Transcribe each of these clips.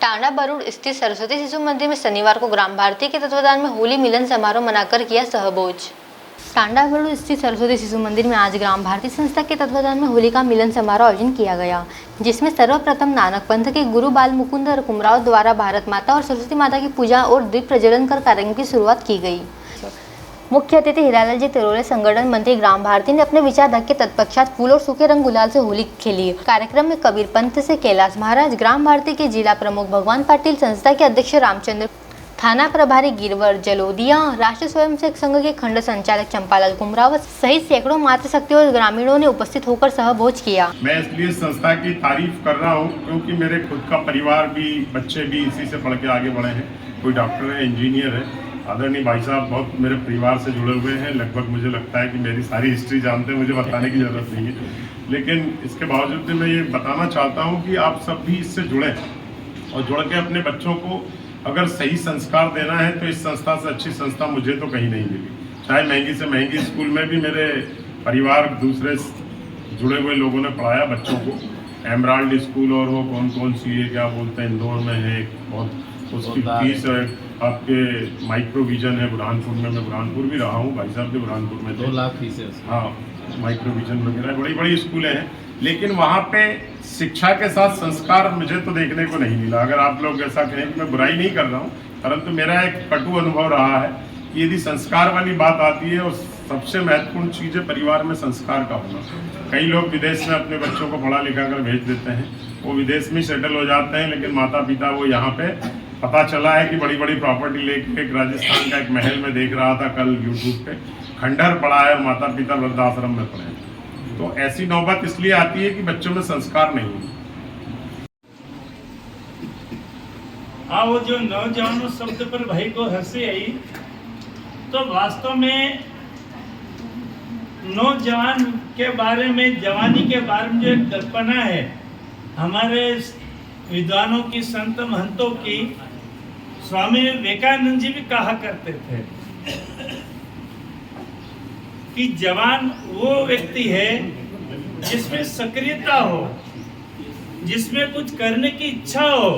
टांडा बरूड स्थित सरस्वती शिशु मंदिर में शनिवार को ग्राम भारती के तत्वावधान में होली मिलन समारोह मनाकर किया सहभोज। टांडा बरूड स्थित सरस्वती शिशु मंदिर में आज ग्राम भारती संस्था के तत्वावधान में होली का मिलन समारोह आयोजन किया गया, जिसमें सर्वप्रथम नानक पंथ के गुरु बाल मुकुंद कुमराव द्वारा भारत माता और सरस्वती माता की पूजा और दीप प्रज्वलन कर कार्यक्रम की शुरुआत की गई। मुख्य अतिथि हीरालाल जी तिरोले संगठन मंत्री ग्राम भारती ने अपने विचार रख के तत्पश्चात फूल और सूखे रंग गुलाल से होली खेली। कार्यक्रम में कबीर पंथ से कैलाश महाराज, ग्राम भारती के जिला प्रमुख भगवान पाटिल, संस्था के अध्यक्ष रामचंद्र, थाना प्रभारी गिरवर जलोदिया, राष्ट्रीय स्वयंसेवक संघ के खंड संचालक चंपालाल कुमरावत सहित सैकड़ों मातृशक्ति और ग्रामीणों ने उपस्थित होकर सहभोज किया। मैं इसलिए संस्था की तारीफ कर रहा हूँ क्योंकि मेरे खुद का परिवार भी, बच्चे भी इसी से पढ़ के आगे बढ़े हैं। कोई डॉक्टर है, इंजीनियर है। आदरणीय भाई साहब बहुत मेरे परिवार से जुड़े हुए हैं। लगभग मुझे लगता है कि मेरी सारी हिस्ट्री जानते हैं, मुझे बताने की ज़रूरत नहीं है। लेकिन इसके बावजूद भी मैं ये बताना चाहता हूँ कि आप सब भी इससे जुड़ें और जुड़ के अपने बच्चों को अगर सही संस्कार देना है तो इस संस्था से अच्छी संस्था मुझे तो कहीं नहीं मिली। चाहे महंगी से महंगी स्कूल में भी मेरे परिवार दूसरे जुड़े हुए लोगों ने पढ़ाया बच्चों को। एमराल्ड स्कूल और वो कौन सी है, क्या बोलते हैं, इंदौर में है और उसकी फीस है। आपके माइक्रो विजन है बुरहानपुर में, मैं बुरहानपुर भी रहा हूँ, भाई साहब भी बुरहानपुर में 2 लाख फीस है। हाँ, माइक्रो विजन वगैरह बड़ी बड़ी स्कूलें हैं, लेकिन वहाँ पे शिक्षा के साथ संस्कार मुझे तो देखने को नहीं मिला। अगर आप लोग ऐसा कहें कि मैं बुराई नहीं कर रहा हूँ, परंतु मेरा एक कटु अनुभव रहा है कि यदि संस्कार वाली बात आती है और सबसे महत्वपूर्ण चीज़ है परिवार में संस्कार का होना। कई लोग विदेश में अपने बच्चों को पढ़ा लिखा कर भेज देते हैं, वो विदेश में सेटल हो जाते हैं, लेकिन माता पिता वो यहाँ पे पता चला है कि बड़ी बड़ी प्रॉपर्टी लेके एक राजस्थान का एक महल में देख रहा था कल यूट्यूब पे, खंडहर पड़ा है और माता पिता वृद्धाश्रम में पड़े हैं। तो ऐसी नौबत इसलिए आती है कि बच्चों में संस्कार नहीं है। हाँ, वो जो नौजवानों शब्द पर भाई को हंसी आई, तो वास्तव में नौजवान के बारे में, जवानी के बारे में जो एक कल्पना है हमारे विद्वानों की, संत महंतों की, स्वामी विवेकानंद जी भी कहा करते थे कि जवान वो व्यक्ति है जिसमें सक्रियता हो, जिसमें कुछ करने की इच्छा हो,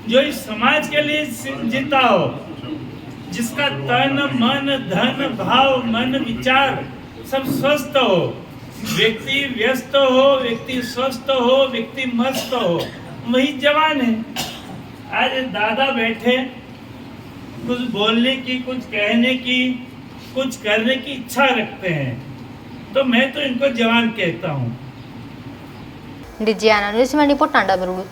जो इस समाज के लिए जीता हो, जिसका तन मन धन भाव मन विचार सब स्वस्थ हो, व्यक्ति व्यस्त हो, व्यक्ति स्वस्थ हो, व्यक्ति मस्त हो, वही जवान है। आज दादा बैठे, कुछ बोलने की, कुछ कहने की, कुछ करने की इच्छा रखते हैं, तो मैं तो इनको जवान कहता हूँ। डीजे आनंद रिपोर्ट टांडा बरूड।